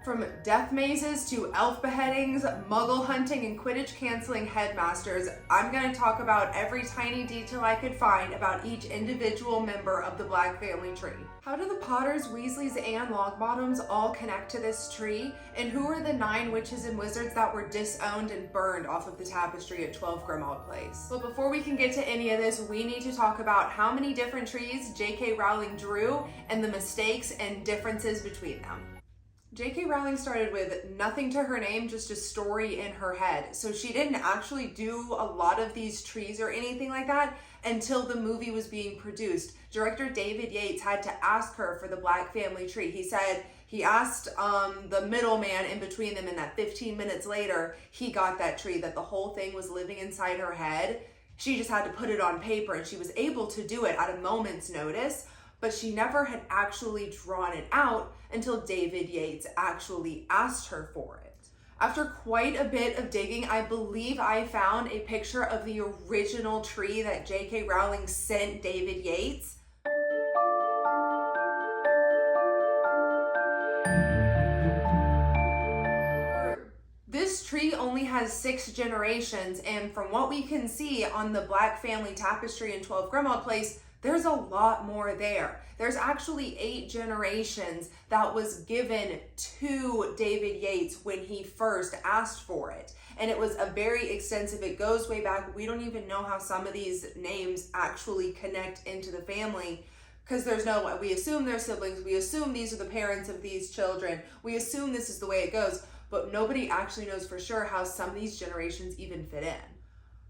From death mazes to elf beheadings, muggle hunting, and Quidditch canceling headmasters, I'm going to talk about every tiny detail I could find about each individual member of the Black family tree. How do the Potters, Weasleys, and Longbottoms all connect to this tree? And who are the 9 witches and wizards that were disowned and burned off of the tapestry at 12 Grimmauld Place? But before we can get to any of this, we need to talk about how many different trees J.K. Rowling drew and the mistakes and differences between them. J.K. Rowling started with nothing to her name, just a story in her head. So she didn't actually do a lot of these trees or anything like that until the movie was being produced. Director David Yates had to ask her for the Black family tree. He said he asked the middleman in between them, and that 15 minutes later, he got that tree, that the whole thing was living inside her head. She just had to put it on paper, and she was able to do it at a moment's notice, but she never had actually drawn it out until David Yates actually asked her for it. After quite a bit of digging, I believe I found a picture of the original tree that J.K. Rowling sent David Yates. This tree only has 6 generations, and from what we can see on the Black family tapestry in 12 Grimmauld Place, there's a lot more there. There's actually 8 generations that was given to David Yates when he first asked for it. And it was a very extensive, it goes way back. We don't even know how some of these names actually connect into the family, because we assume they're siblings, we assume these are the parents of these children, we assume this is the way it goes, but nobody actually knows for sure how some of these generations even fit in.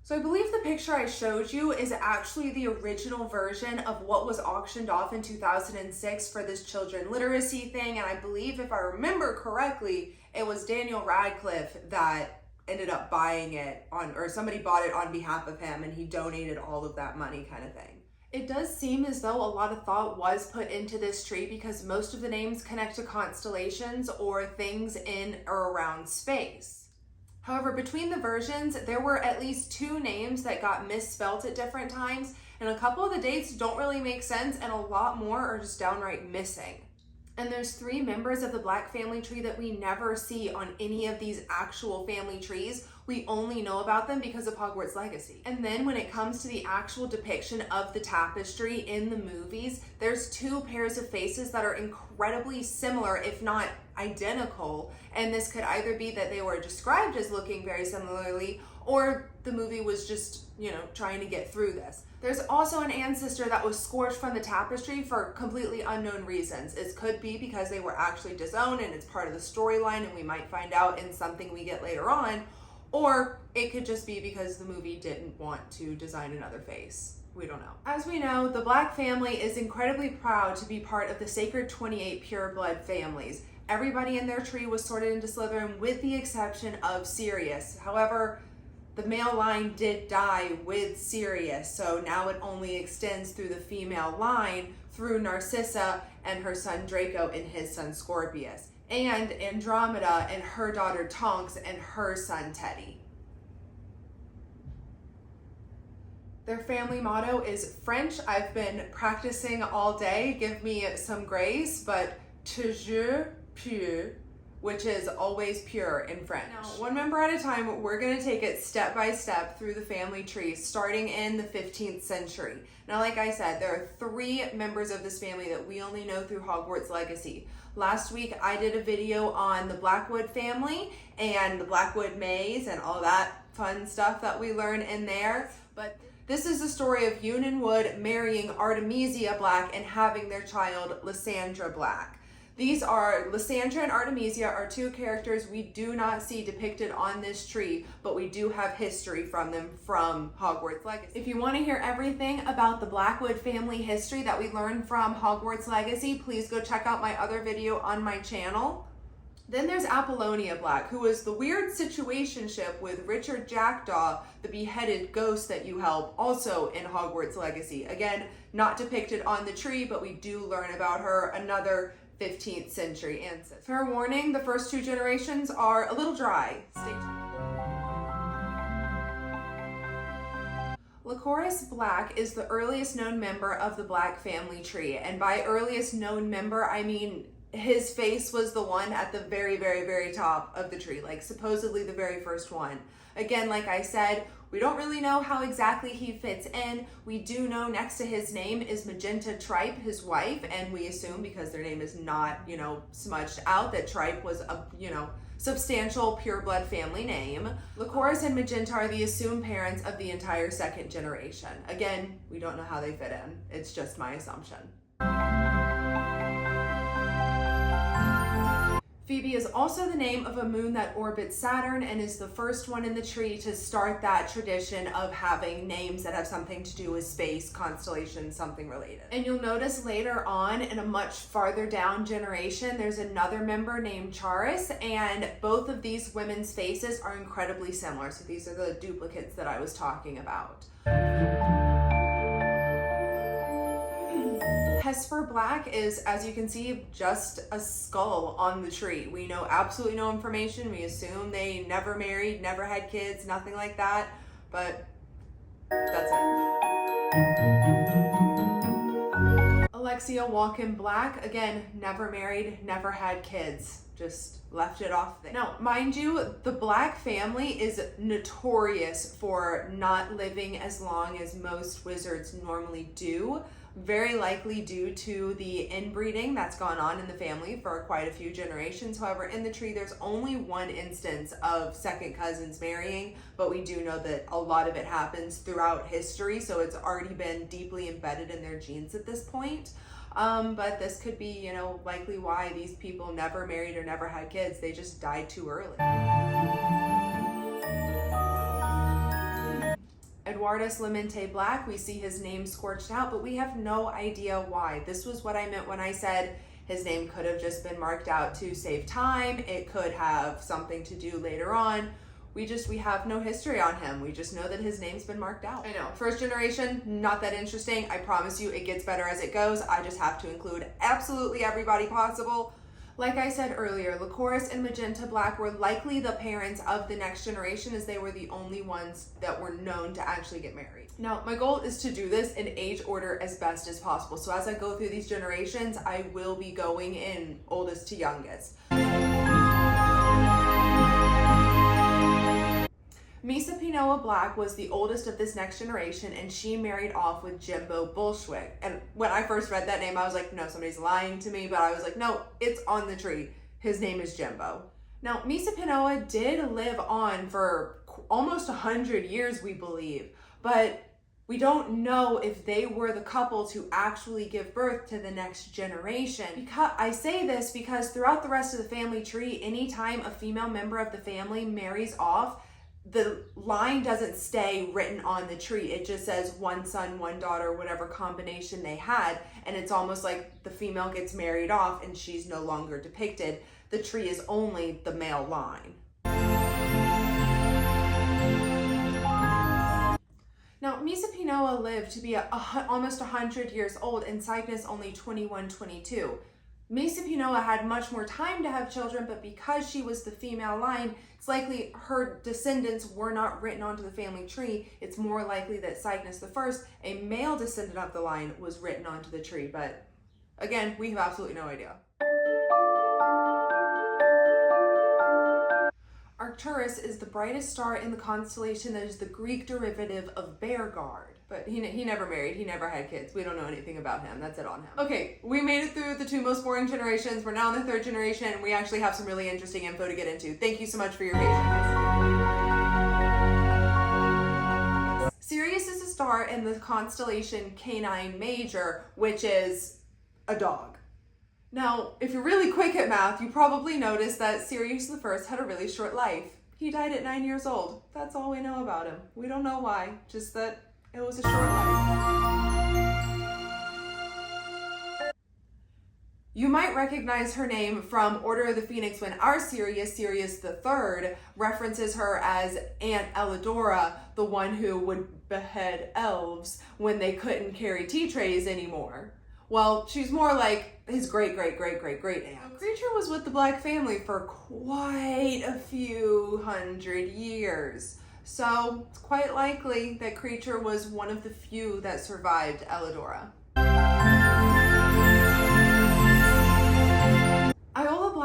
So I believe the picture I showed you is actually the original version of what was auctioned off in 2006 for this children literacy thing. And I believe, if I remember correctly, it was Daniel Radcliffe that ended up buying it or somebody bought it on behalf of him, and he donated all of that money, kind of thing. It does seem as though a lot of thought was put into this tree because most of the names connect to constellations or things in or around space. However, between the versions, there were at least 2 names that got misspelt at different times, and a couple of the dates don't really make sense, and a lot more are just downright missing. And there's 3 members of the Black family tree that we never see on any of these actual family trees. We only know about them because of Hogwarts Legacy. And then when it comes to the actual depiction of the tapestry in the movies, there's 2 pairs of faces that are incredibly similar, if not identical. And this could either be that they were described as looking very similarly, or the movie was just, trying to get through this. There's also an ancestor that was scorched from the tapestry for completely unknown reasons. It could be because they were actually disowned and it's part of the storyline and we might find out in something we get later on, or it could just be because the movie didn't want to design another face. We don't know. As we know, the Black family is incredibly proud to be part of the sacred 28 pureblood families. Everybody in their tree was sorted into Slytherin with the exception of Sirius. However, the male line did die with Sirius, so now it only extends through the female line through Narcissa and her son Draco and his son Scorpius, and Andromeda and her daughter Tonks and her son Teddy. Their family motto is French. I've been practicing all day, give me some grace, but toujours pur, which is always pure in French. Now, one member at a time, we're gonna take it step by step through the family tree, starting in the 15th century. Now, like I said, there are 3 members of this family that we only know through Hogwarts Legacy. Last week, I did a video on the Blackwood family and the Blackwood maze and all that fun stuff that we learn in there. But this is the story of Unan Wood marrying Artemisia Black and having their child, Lysandra Black. These are, Lysandra and Artemisia are 2 characters we do not see depicted on this tree, but we do have history from them from Hogwarts Legacy. If you want to hear everything about the Blackwood family history that we learned from Hogwarts Legacy, please go check out my other video on my channel. Then there's Apollonia Black, who is the weird situationship with Richard Jackdaw, the beheaded ghost that you help, also in Hogwarts Legacy. Again, not depicted on the tree, but we do learn about her, another 15th century ancestor. Fair warning, the first 2 generations are a little dry. Stay tuned. Lycoris Black is the earliest known member of the Black family tree, and by earliest known member, I mean his face was the one at the very, very, very top of the tree, like supposedly the very first one. Again, like I said, we don't really know how exactly he fits in. We do know next to his name is Magenta Tripe, his wife, and we assume because their name is not, smudged out, that Tripe was a, substantial pureblood family name. Lycoris and Magenta are the assumed parents of the entire second generation. Again, we don't know how they fit in. It's just my assumption. Phoebe is also the name of a moon that orbits Saturn and is the first one in the tree to start that tradition of having names that have something to do with space, constellation, something related. And you'll notice later on in a much farther down generation, there's another member named Charis, and both of these women's faces are incredibly similar. So these are the duplicates that I was talking about. Hesper Black is, as you can see, just a skull on the tree. We know absolutely no information. We assume they never married, never had kids, nothing like that, but that's it. Alexia Walken Black, again, never married, never had kids, just left it off there. Now, mind you, the Black family is notorious for not living as long as most wizards normally do. Very likely due to the inbreeding that's gone on in the family for quite a few generations. However, in the tree, there's only one instance of second cousins marrying, but we do know that a lot of it happens throughout history, so it's already been deeply embedded in their genes at this point. But this could be, likely why these people never married or never had kids. They just died too early. Eduardus Lemente Black, we see his name scorched out, but we have no idea why. This was what I meant when I said his name could have just been marked out to save time. It could have something to do later on. We have no history on him. We just know that his name's been marked out. I know, first generation, not that interesting. I promise you it gets better as it goes. I just have to include absolutely everybody possible. Like I said earlier, Lycoris and Magenta Black were likely the parents of the next generation, as they were the only ones that were known to actually get married. Now, my goal is to do this in age order as best as possible. So as I go through these generations, I will be going in oldest to youngest. Misa Pinoa Black was the oldest of this next generation, and she married off with Jimbo Bullschwick. And when I first read that name, I was like, no, somebody's lying to me, but I was like, no, it's on the tree. His name is Jimbo. Now, Misa Pinoa did live on for almost 100 years, we believe, but we don't know if they were the couple to actually give birth to the next generation. Because I say this because throughout the rest of the family tree, anytime a female member of the family marries off, the line doesn't stay written on the tree. It just says one son, one daughter, whatever combination they had. And it's almost like the female gets married off and she's no longer depicted. The tree is only the male line. Now, Misa Pinoa lived to be almost 100 years old and Cygnus only 21, 22. Misa Pinoa had much more time to have children, but because she was the female line, it's likely her descendants were not written onto the family tree. It's more likely that Cygnus I, a male descendant of the line, was written onto the tree. But again, we have absolutely no idea. Arcturus is the brightest star in the constellation that is the Greek derivative of Bearguard. But he never married, he never had kids. We don't know anything about him. That's it on him. Okay, we made it through the two most boring generations. We're now in the third generation, and we actually have some really interesting info to get into. Thank you so much for your patience. Sirius is a star in the constellation Canine Major, which is a dog. Now, if you're really quick at math, you probably noticed that Sirius I had a really short life. He died at 9 years old. That's all we know about him. We don't know why, just that it was a short life. You might recognize her name from Order of the Phoenix when our Sirius III, references her as Aunt Elidora, the one who would behead elves when they couldn't carry tea trays anymore. Well, she's more like his great-great-great-great-great-aunt. Creature was with the Black family for quite a few hundred years. So it's quite likely that Creature was one of the few that survived Elidora.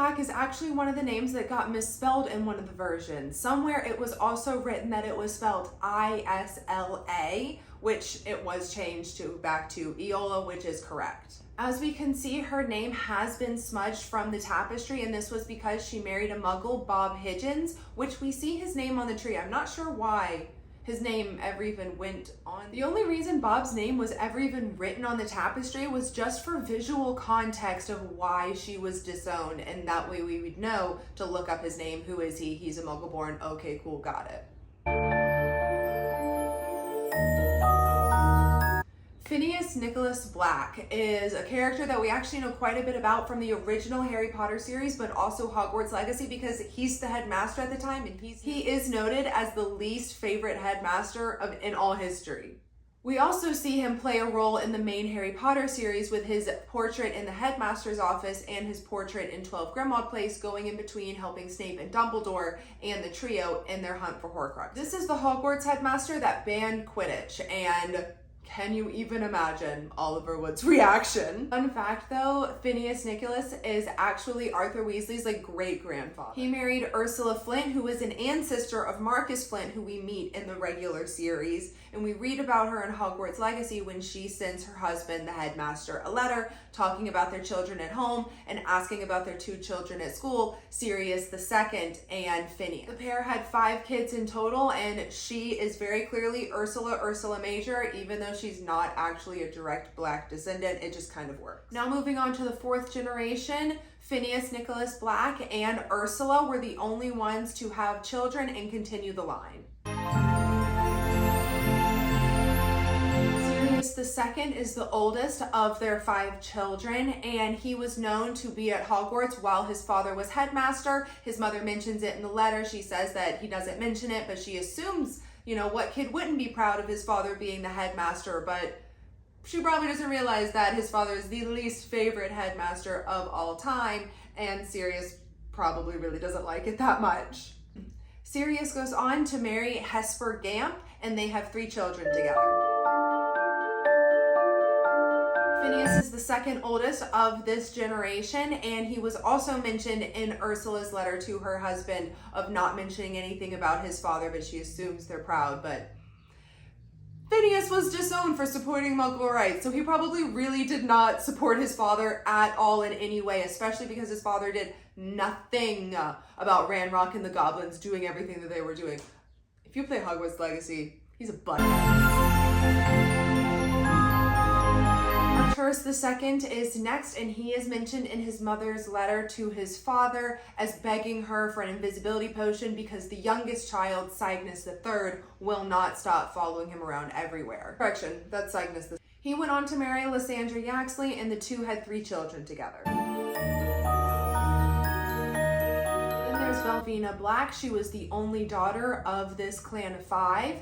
Black is actually one of the names that got misspelled in one of the versions. Somewhere it was also written that it was spelled Isla, which it was changed to back to Eola, which is correct. As we can see, her name has been smudged from the tapestry, and this was because she married a muggle, Bob Higgins, which we see his name on the tree. I'm not sure why his name ever even went on. The only reason Bob's name was ever even written on the tapestry was just for visual context of why she was disowned, and that way we would know to look up his name. Who is he? He's a muggle born. Okay, cool, got it. Phineas Nicholas Black is a character that we actually know quite a bit about from the original Harry Potter series, but also Hogwarts Legacy, because he's the headmaster at the time, and he is noted as the least favorite headmaster in all history. We also see him play a role in the main Harry Potter series with his portrait in the headmaster's office and his portrait in 12 Grimmauld Place, going in between helping Snape and Dumbledore and the trio in their hunt for Horcrux. This is the Hogwarts headmaster that banned Quidditch, and can you even imagine Oliver Wood's reaction? Fun fact though, Phineas Nicholas is actually Arthur Weasley's great-grandfather. He married Ursula Flint, who is an ancestor of Marcus Flint, who we meet in the regular series. And we read about her in Hogwarts Legacy when she sends her husband, the headmaster, a letter talking about their children at home and asking about their two children at school, Sirius II and Phineas. The pair had 5 kids in total, and she is very clearly Ursula Major, even though she's not actually a direct Black descendant. It just kind of works. Now moving on to the 4th generation, Phineas Nicholas Black and Ursula were the only ones to have children and continue the line. Sirius II is the oldest of their 5 children, and he was known to be at Hogwarts while his father was headmaster. His mother mentions it in the letter. She says that he doesn't mention it, but she assumes, you know, what kid wouldn't be proud of his father being the headmaster, but she probably doesn't realize that his father is the least favorite headmaster of all time, and Sirius probably really doesn't like it that much. Sirius goes on to marry Hesper Gamp, and they have 3 children together. Phineas is the 2nd oldest of this generation, and he was also mentioned in Ursula's letter to her husband of not mentioning anything about his father, but she assumes they're proud. But Phineas was disowned for supporting Muggle rights, so he probably really did not support his father at all in any way, especially because his father did nothing about Ranrock and the goblins doing everything that they were doing. If you play Hogwarts Legacy, he's a butthead. Arcturus II is next, and he is mentioned in his mother's letter to his father as begging her for an invisibility potion because the youngest child, Cygnus III, will not stop following him around everywhere. Correction, that's Cygnus III. He went on to marry Lysandra Yaxley, and the two had 3 children together. Then there's Velvina Black. She was the only daughter of this clan of 5.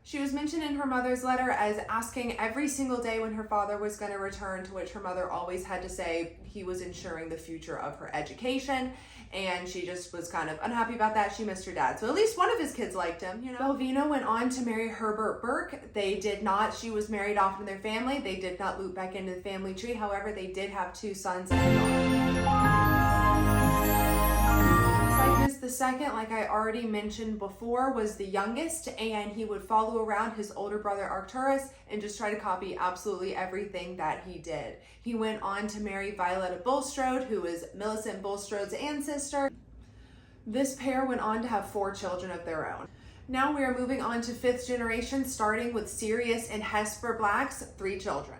She was mentioned in her mother's letter as asking every single day when her father was going to return, to which her mother always had to say he was ensuring the future of her education, and she just was kind of unhappy about that. She missed her dad, so at least one of his kids liked him, you know. Velvina went on to marry Herbert Burke. They did not. She was married off in their family. They did not loop back into the family tree. However, they did have 2 sons and a daughter. Cygnus II, like I already mentioned before, was the youngest, and he would follow around his older brother Arcturus and just try to copy absolutely everything that he did. He went on to marry Violetta Bulstrode, who is Millicent Bulstrode's ancestor. This pair went on to have 4 children of their own. Now we are moving on to 5th generation, starting with Sirius and Hesper Black's 3 children.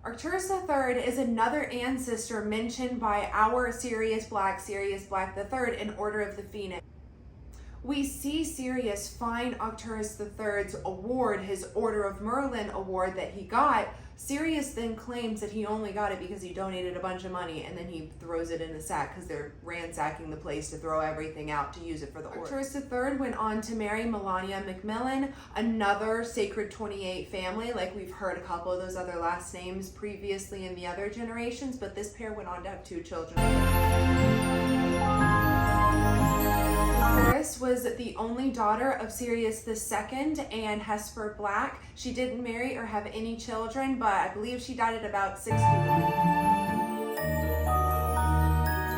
Arcturus III is another ancestor mentioned by our Sirius Black III in Order of the Phoenix. We see Sirius find Arcturus III's award, his Order of Merlin award that he got. Sirius then claims that he only got it because he donated a bunch of money, and then he throws it in the sack because they're ransacking the place to throw everything out to use it for the order. Arcturus III went on to marry Melania Macmillan, another Sacred 28 family. Like, we've heard a couple of those other last names previously in the other generations, but this pair went on to have 2 children. Doris was the only daughter of Sirius II and Hesper Black. She didn't marry or have any children, but I believe she died at about 61.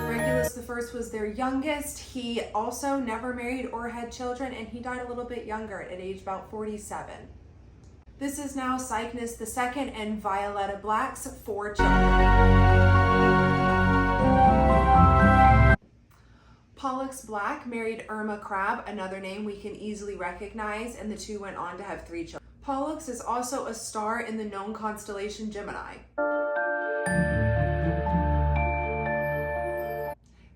Regulus I was their youngest. He also never married or had children, and he died a little bit younger at age about 47. This is now Cygnus II and Violetta Black's 4 children. Pollux Black married Irma Crab, another name we can easily recognize, and the two went on to have 3 children. Pollux is also a star in the known constellation Gemini.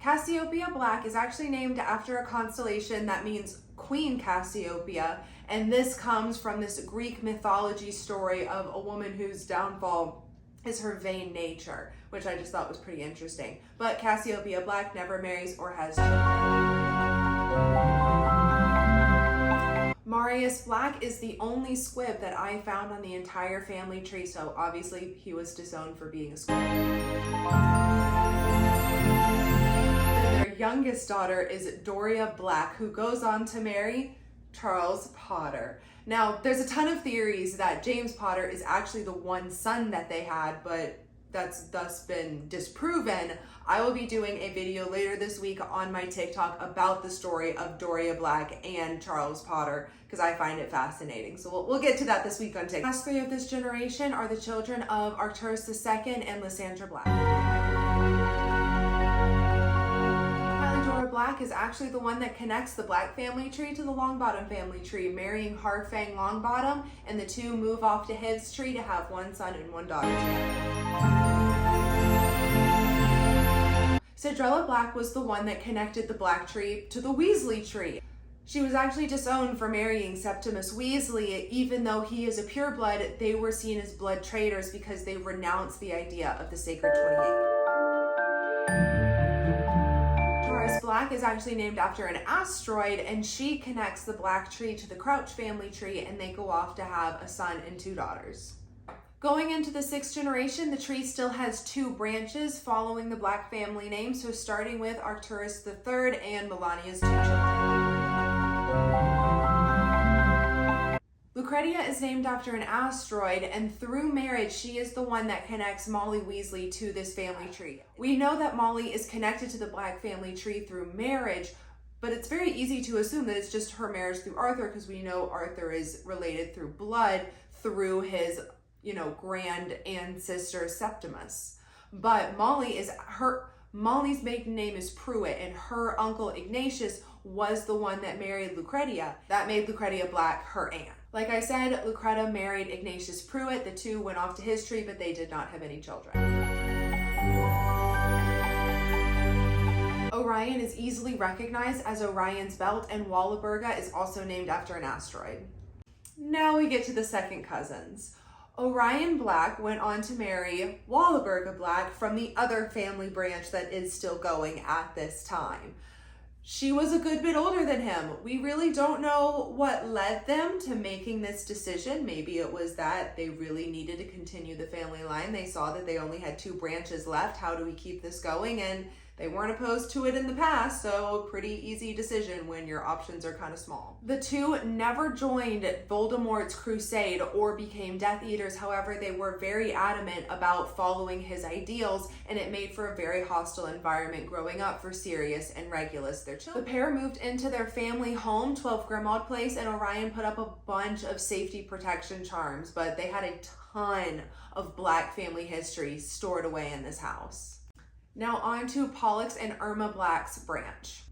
Cassiopeia Black is actually named after a constellation that means Queen Cassiopeia, and this comes from this Greek mythology story of a woman whose downfall is her vain nature, which I just thought was pretty interesting. But Cassiopeia Black never marries or has children. Marius Black is the only squib that I found on the entire family tree, so obviously he was disowned for being a squib. And their youngest daughter is Doria Black, who goes on to marry Charles Potter. Now, there's a ton of theories that James Potter is actually the one son that they had, but that's thus been disproven. I will be doing a video later this week on my TikTok about the story of Doria Black and Charles Potter, because I find it fascinating. So we'll get to that this week on TikTok. The last 3 of this generation are the children of Arcturus II and Lysandra Black. Black is actually the one that connects the Black family tree to the Longbottom family tree, marrying Hardfang Longbottom, and the two move off to his tree to have 1 son and 1 daughter together. Cedrella Black was the one that connected the Black tree to the Weasley tree. She was actually disowned for marrying Septimus Weasley. Even though he is a pureblood, they were seen as blood traitors because they renounced the idea of the Sacred 28. Black is actually named after an asteroid, and she connects the Black tree to the Crouch family tree, and they go off to have a son and 2 daughters. Going into the 6th generation, the tree still has 2 branches following the Black family name, so starting with Arcturus III and Melania's 2 children. Lucretia is named after an asteroid, and through marriage, she is the one that connects Molly Weasley to this family tree. We know that Molly is connected to the Black family tree through marriage, but it's very easy to assume that it's just her marriage through Arthur, because we know Arthur is related through blood through his, grand ancestor Septimus. But Molly's maiden name is Pruitt, and her uncle Ignatius was the one that married Lucretia. That made Lucretia Black her aunt. Like I said, Lucretia married Ignatius Pruitt. The 2 went off to his tree, but they did not have any children. Orion is easily recognized as Orion's belt, and Walburga is also named after an asteroid. Now we get to the second cousins. Orion Black went on to marry Walburga Black from the other family branch that is still going at this time. She was a good bit older than him. We really don't know what led them to making this decision. Maybe it was that they really needed to continue the family line. They saw that they only had 2 branches left. How do we keep this going? And they weren't opposed to it in the past, so pretty easy decision when your options are kind of small. The 2 never joined Voldemort's crusade or became Death Eaters. However, they were very adamant about following his ideals, and it made for a very hostile environment growing up for Sirius and Regulus, their children. The pair moved into their family home, 12 Grimmauld Place, and Orion put up a bunch of safety protection charms, but they had a ton of Black family history stored away in this house. Now on to Pollux and Irma Black's branch.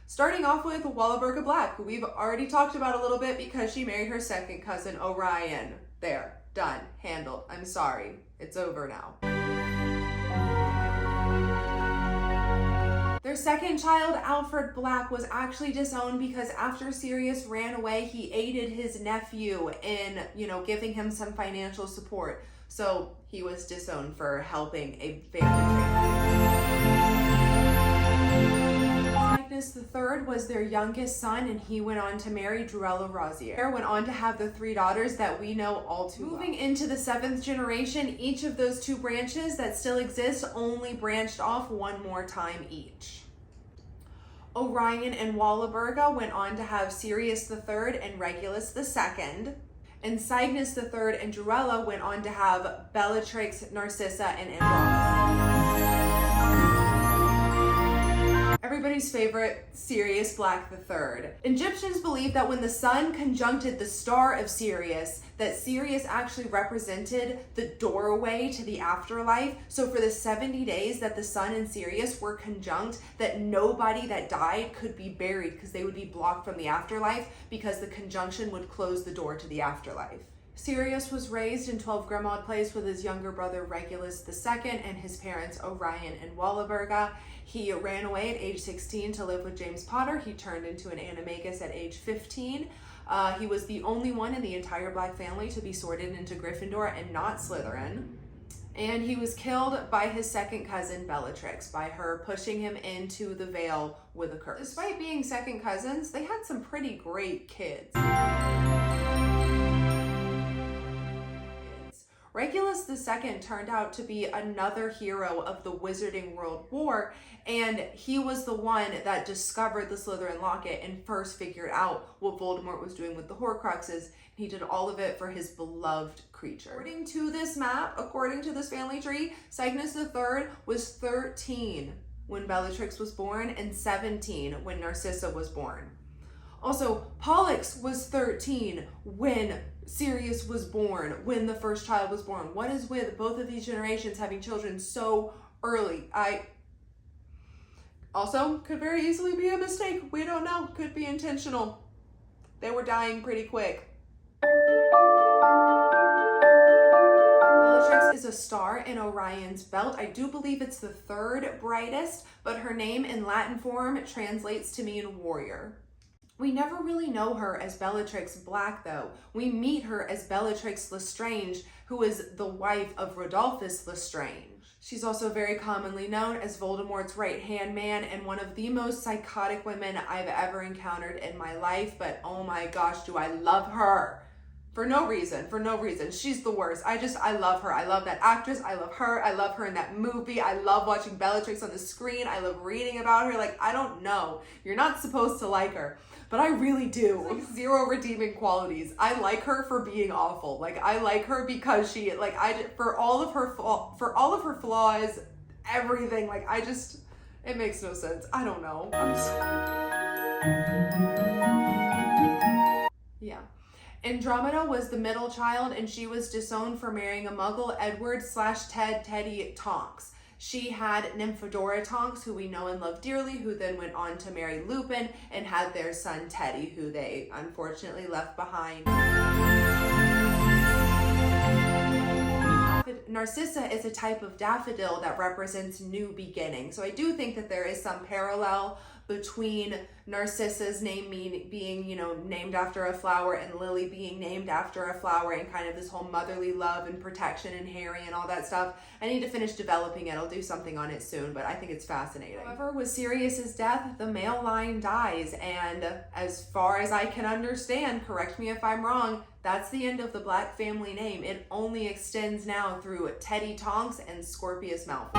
Starting off with Walburga Black, who we've already talked about a little bit because she married her second cousin, Orion. There, done, handled. I'm sorry, it's over now. Their second child, Alfred Black, was actually disowned because after Sirius ran away, he aided his nephew in, giving him some financial support. So he was disowned for helping a family tree. Cygnus III was their youngest son, and he went on to marry Druella Rosier. Went on to have the 3 daughters that we know all too well. Moving into the 7th generation, each of those 2 branches that still exist only branched off 1 more time each. Orion and Walburga went on to have Sirius III and Regulus II. And Cygnus III and Druella went on to have Bellatrix, Narcissa, and Andromeda. Everybody's favorite, Sirius Black III. Egyptians believe that when the sun conjuncted the star of Sirius, that Sirius actually represented the doorway to the afterlife. So for the 70 days that the sun and Sirius were conjunct, that nobody that died could be buried because they would be blocked from the afterlife because the conjunction would close the door to the afterlife. Sirius was raised in 12 Grimmauld Place with his younger brother Regulus II and his parents Orion and Walburga. He ran away at age 16 to live with James Potter. He turned into an animagus at age 15. He was the only one in the entire Black family to be sorted into Gryffindor and not Slytherin. And he was killed by his second cousin Bellatrix, by her pushing him into the Vale with a curse. Despite being second cousins, they had some pretty great kids. Regulus II turned out to be another hero of the Wizarding World War, and he was the one that discovered the Slytherin locket and first figured out what Voldemort was doing with the Horcruxes. He did all of it for his beloved creature. According to this map, according to this family tree, Cygnus III was 13 when Bellatrix was born and 17 when Narcissa was born. Also, Pollux was 13 when Sirius was born, when the first child was born. What is with both of these generations having children so early? Also, could very easily be a mistake. We don't know. Could be intentional. They were dying pretty quick. Bellatrix is a star in Orion's belt. I do believe it's the third brightest, but her name in Latin form translates to mean warrior. We never really know her as Bellatrix Black, though. We meet her as Bellatrix Lestrange, who is the wife of Rodolphus Lestrange. She's also very commonly known as Voldemort's right-hand man and one of the most psychotic women I've ever encountered in my life, but oh my gosh, do I love her. For no reason. She's the worst. I love her. I love that actress. I love her. I love her in that movie. I love watching Bellatrix on the screen. I love reading about her. Like, I don't know. You're not supposed to like her, but I really do. Like, zero redeeming qualities. I like her for being awful. Like, I like her because she, like, for all of her flaws, everything. Like, it makes no sense. I don't know. Yeah. Andromeda was the middle child, and she was disowned for marrying a muggle, Edward/Teddy Tonks. She had Nymphadora Tonks, who we know and love dearly, who then went on to marry Lupin and had their son Teddy, who they unfortunately left behind. Narcissa is a type of daffodil that represents new beginning. So I do think that there is some parallel between Narcissa's name being, named after a flower, and Lily being named after a flower, and kind of this whole motherly love and protection and Harry and all that stuff. I need to finish developing it. I'll do something on it soon, but I think it's fascinating. However, with Sirius's death, the male line dies, and as far as I can understand, correct me if I'm wrong, that's the end of the Black family name. It only extends now through Teddy Tonks and Scorpius Malfoy.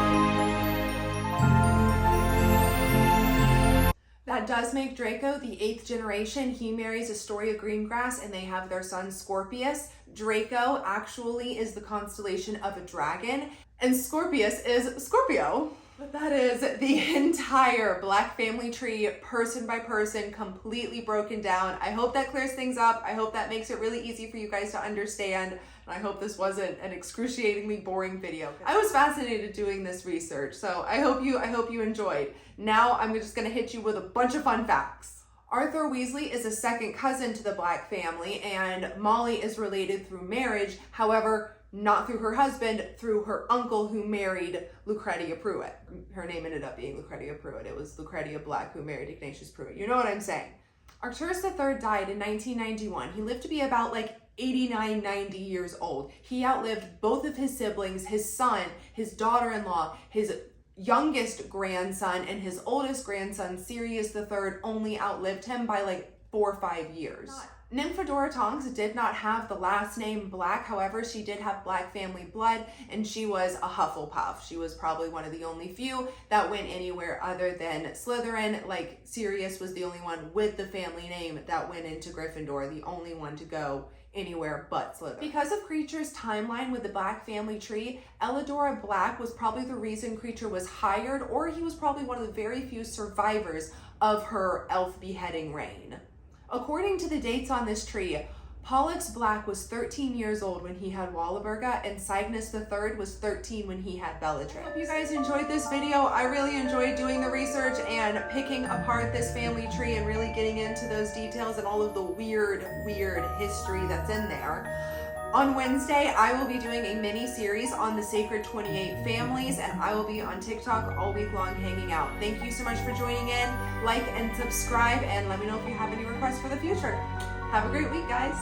That does make Draco the 8th generation. He marries Astoria Greengrass and they have their son Scorpius. Draco actually is the constellation of a dragon, and Scorpius is Scorpio. But that is the entire Black family tree, person by person, completely broken down. I hope that clears things up. I hope that makes it really easy for you guys to understand. And I hope this wasn't an excruciatingly boring video. I was fascinated doing this research, so I hope you enjoyed. Now I'm just gonna hit you with a bunch of fun facts. Arthur Weasley is a second cousin to the Black family, and Molly is related through marriage. However, not through her husband, through her uncle who married Lucretia Pruitt. Her name ended up being Lucretia Pruitt. It was Lucretia Black who married Ignatius Pruitt. You know what I'm saying? Arcturus III died in 1991. He lived to be about 89, 90 years old. He outlived both of his siblings, his son, his daughter-in-law, his youngest grandson, and his oldest grandson, Sirius III, only outlived him by 4 or 5 years. Not Nymphadora Tonks did not have the last name Black. However, she did have Black family blood, and she was a Hufflepuff. She was probably one of the only few that went anywhere other than Slytherin. Like, Sirius was the only one with the family name that went into Gryffindor, the only one to go anywhere but Slytherin. Because of Kreacher's timeline with the Black family tree, Elidora Black was probably the reason Kreacher was hired, or he was probably one of the very few survivors of her elf beheading reign. According to the dates on this tree, Pollux Black was 13 years old when he had Walburga, and Cygnus III was 13 when he had Bellatrix. I hope you guys enjoyed this video. I really enjoyed doing the research and picking apart this family tree and really getting into those details and all of the weird history that's in there. On Wednesday, I will be doing a mini series on the Sacred 28 families, and I will be on TikTok all week long hanging out. Thank you so much for joining in. Like and subscribe, and let me know if you have any requests for the future. Have a great week, guys.